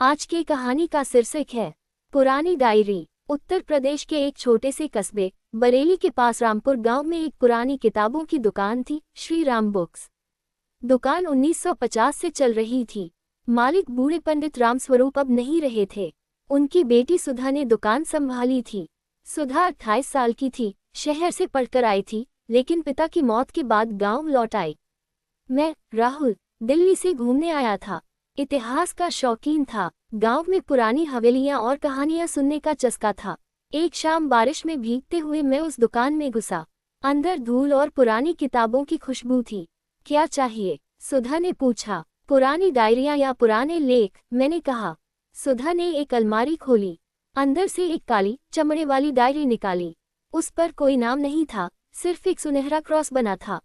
आज की कहानी का शीर्षक है पुरानी डायरी। उत्तर प्रदेश के एक छोटे से कस्बे बरेली के पास रामपुर गांव में एक पुरानी किताबों की दुकान थी, श्री राम बुक्स। दुकान 1950 से चल रही थी। मालिक बूढ़े पंडित रामस्वरूप अब नहीं रहे थे। उनकी बेटी सुधा ने दुकान संभाली थी। सुधा 28 साल की थी, शहर से पढ़कर आई थी, लेकिन पिता की मौत के बाद गांव लौट आई। मैं, राहुल, दिल्ली से घूमने आया था। इतिहास का शौकीन था। गांव में पुरानी हवेलियां और कहानियां सुनने का चस्का था। एक शाम बारिश में भीगते हुए मैं उस दुकान में घुसा। अंदर धूल और पुरानी किताबों की खुशबू थी। क्या चाहिए? सुधा ने पूछा। पुरानी डायरियां या पुराने लेख, मैंने कहा। सुधा ने एक अलमारी खोली। अंदर से एक काली चमड़े वाली डायरी निकाली। उस पर कोई नाम नहीं था, सिर्फ एक सुनहरा क्रॉस बना था।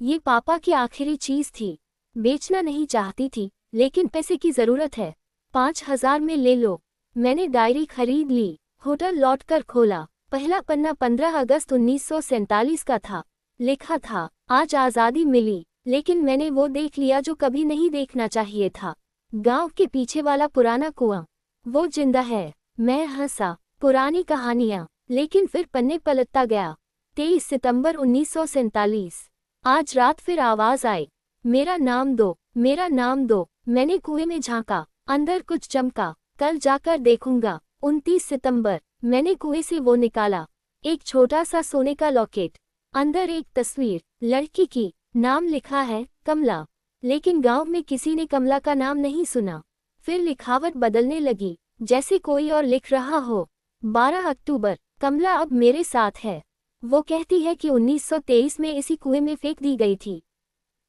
ये पापा की आखिरी चीज थी। बेचना नहीं चाहती थी, लेकिन पैसे की जरूरत है। 5,000 में ले लो। मैंने डायरी खरीद ली। होटल लौटकर खोला। पहला पन्ना 15 अगस्त 1947 का था। लिखा था, आज आज़ादी मिली, लेकिन मैंने वो देख लिया जो कभी नहीं देखना चाहिए था। गांव के पीछे वाला पुराना कुआं, वो जिंदा है। मैं हंसा। पुरानी कहानियां, लेकिन फिर पन्ने पलटता गया। 23 सितंबर 1947। आज रात फिर आवाज आई, मेरा नाम दो, मेरा नाम दो। मैंने कुएं में झांका। अंदर कुछ चमका। कल जाकर देखूंगा। 29 सितंबर। मैंने कुएं से वो निकाला, एक छोटा सा सोने का लॉकेट। अंदर एक तस्वीर, लड़की की। नाम लिखा है कमला, लेकिन गांव में किसी ने कमला का नाम नहीं सुना। फिर लिखावट बदलने लगी, जैसे कोई और लिख रहा हो। 12 अक्टूबर। कमला अब मेरे साथ है। वो कहती है कि 1923 में इसी कुएं में फेंक दी गई थी।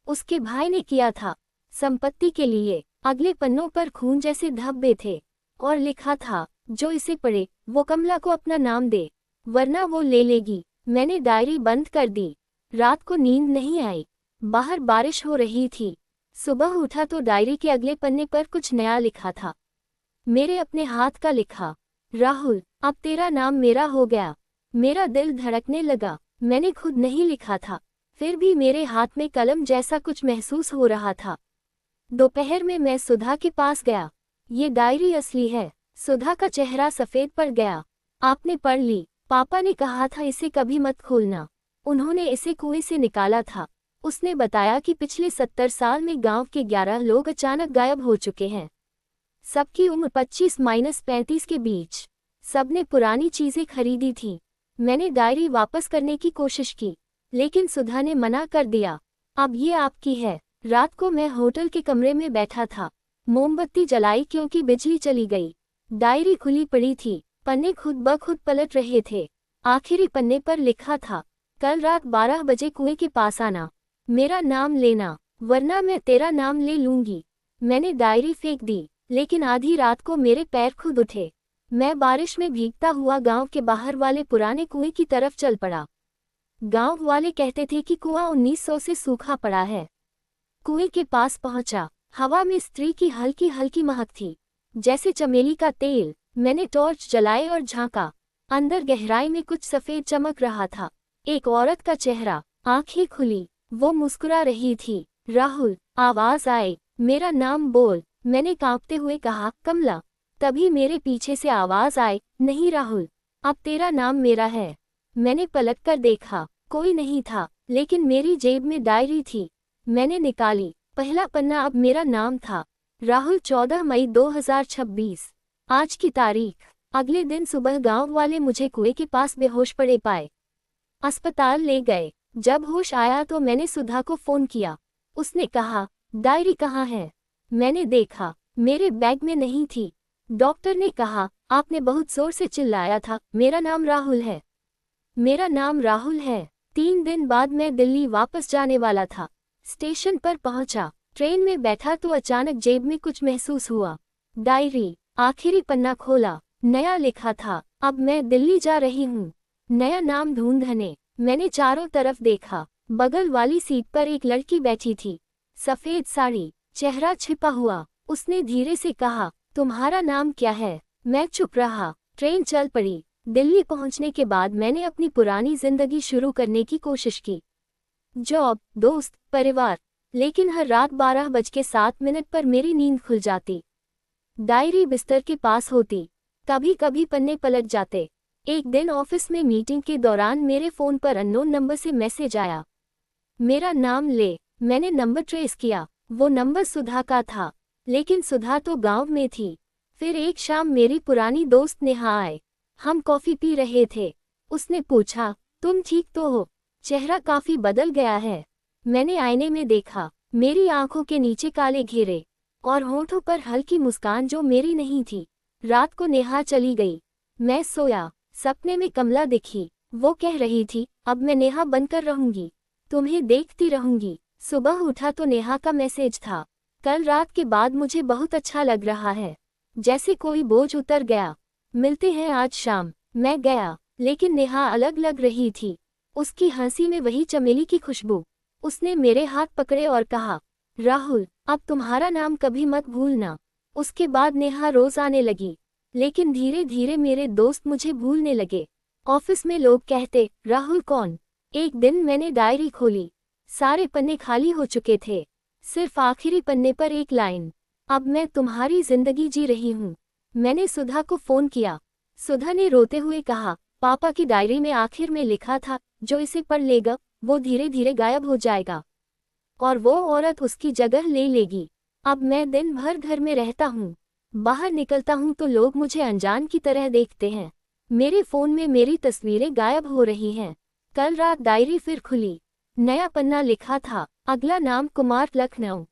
उसके भाई ने किया था, संपत्ति के लिए। अगले पन्नों पर खून जैसे धब्बे थे और लिखा था, जो इसे पढ़े वो कमला को अपना नाम दे, वरना वो ले लेगी। मैंने डायरी बंद कर दी। रात को नींद नहीं आई। बाहर बारिश हो रही थी। सुबह उठा तो डायरी के अगले पन्ने पर कुछ नया लिखा था, मेरे अपने हाथ का लिखा। राहुल, अब तेरा नाम मेरा हो गया। मेरा दिल धड़कने लगा। मैंने खुद नहीं लिखा था, फिर भी मेरे हाथ में कलम जैसा कुछ महसूस हो रहा था। दोपहर में मैं सुधा के पास गया। ये डायरी असली है। सुधा का चेहरा सफेद पड़ गया। आपने पढ़ ली? पापा ने कहा था इसे कभी मत खोलना। उन्होंने इसे कुएं से निकाला था। उसने बताया कि पिछले 70 साल में गांव के 11 लोग अचानक गायब हो चुके हैं। सबकी उम्र 25-35 के बीच। सबने पुरानी चीजें खरीदी थी। मैंने डायरी वापस करने की कोशिश की, लेकिन सुधा ने मना कर दिया। अब ये आपकी है। रात को मैं होटल के कमरे में बैठा था। मोमबत्ती जलाई क्योंकि बिजली चली गई। डायरी खुली पड़ी थी। पन्ने खुद ब खुद पलट रहे थे। आखिरी पन्ने पर लिखा था, कल रात 12 बजे कुएं के पास आना। मेरा नाम लेना, वरना मैं तेरा नाम ले लूंगी। मैंने डायरी फेंक दी, लेकिन आधी रात को मेरे पैर खुद उठे। मैं बारिश में भीगता हुआ गांव के बाहर वाले पुराने कुएं की तरफ चल पड़ा। गांव वाले कहते थे कि कुआं 1900 से सूखा पड़ा है। कुएं के पास पहुंचा। हवा में स्त्री की हल्की हल्की महक थी, जैसे चमेली का तेल। मैंने टॉर्च जलाए और झांका। अंदर गहराई में कुछ सफेद चमक रहा था। एक औरत का चेहरा, आंखें खुली, वो मुस्कुरा रही थी। राहुल, आवाज आई, मेरा नाम बोल। मैंने कांपते हुए कहा, कमला। तभी मेरे पीछे से आवाज आई, नहीं राहुल, अब तेरा नाम मेरा है। मैंने पलटकर देखा, कोई नहीं था, लेकिन मेरी जेब में डायरी थी। मैंने निकाली। पहला पन्ना अब मेरा नाम था, राहुल। 14 मई 2026। आज की तारीख। अगले दिन सुबह गांव वाले मुझे कुएं के पास बेहोश पड़े पाए। अस्पताल ले गए। जब होश आया तो मैंने सुधा को फोन किया। उसने कहा, डायरी कहाँ है? मैंने देखा, मेरे बैग में नहीं थी। डॉक्टर ने कहा, आपने बहुत जोर से चिल्लाया था, मेरा नाम राहुल है, मेरा नाम राहुल है। 3 दिन बाद मैं दिल्ली वापस जाने वाला था। स्टेशन पर पहुंचा। ट्रेन में बैठा तो अचानक जेब में कुछ महसूस हुआ। डायरी। आखिरी पन्ना खोला। नया लिखा था, अब मैं दिल्ली जा रही हूँ। नया नाम ढूंढने। मैंने चारों तरफ देखा। बगल वाली सीट पर एक लड़की बैठी थी, सफेद साड़ी, चेहरा छिपा हुआ। उसने धीरे से कहा, तुम्हारा नाम क्या है? मैं चुप रहा। ट्रेन चल पड़ी। दिल्ली पहुंचने के बाद मैंने अपनी पुरानी जिंदगी शुरू करने की कोशिश की। जॉब, दोस्त, परिवार, लेकिन हर रात 12:07 पर मेरी नींद खुल जाती। डायरी बिस्तर के पास होती, कभी कभी पन्ने पलट जाते। एक दिन ऑफिस में मीटिंग के दौरान मेरे फोन पर अननोन नंबर से मैसेज आया। मेरा नाम ले। मैंने नंबर ट्रेस किया, वो नंबर सुधा का था, लेकिन सुधा तो गांव में थी। फिर एक शाम मेरी पुरानी दोस्त नेहा आए। हम कॉफी पी रहे थे। उसने पूछा, तुम ठीक तो हो? चेहरा काफी बदल गया है। मैंने आईने में देखा, मेरी आंखों के नीचे काले घेरे और होठों पर हल्की मुस्कान जो मेरी नहीं थी। रात को नेहा चली गई। मैं सोया, सपने में कमला दिखी। वो कह रही थी, अब मैं नेहा बनकर रहूंगी, तुम्हें देखती रहूंगी। सुबह उठा तो नेहा का मैसेज था, कल रात के बाद मुझे बहुत अच्छा लग रहा है, जैसे कोई बोझ उतर गया। मिलते हैं आज शाम। मैं गया, लेकिन नेहा अलग लग रही थी। उसकी हंसी में वही चमेली की खुशबू। उसने मेरे हाथ पकड़े और कहा, राहुल, अब तुम्हारा नाम कभी मत भूलना। उसके बाद नेहा रोज आने लगी, लेकिन धीरे धीरे मेरे दोस्त मुझे भूलने लगे। ऑफिस में लोग कहते, राहुल कौन? एक दिन मैंने डायरी खोली, सारे पन्ने खाली हो चुके थे, सिर्फ आखिरी पन्ने पर एक लाइन, अब मैं तुम्हारी जिंदगी जी रही हूँ। मैंने सुधा को फोन किया। सुधा ने रोते हुए कहा, पापा की डायरी में आखिर में लिखा था, जो इसे पढ़ लेगा वो धीरे धीरे गायब हो जाएगा और वो औरत उसकी जगह ले लेगी। अब मैं दिन भर घर में रहता हूँ, बाहर निकलता हूँ तो लोग मुझे अनजान की तरह देखते हैं। मेरे फोन में मेरी तस्वीरें गायब हो रही हैं। कल रात डायरी फिर खुली, नया पन्ना लिखा था, अगला नाम कुमार, लखनऊ।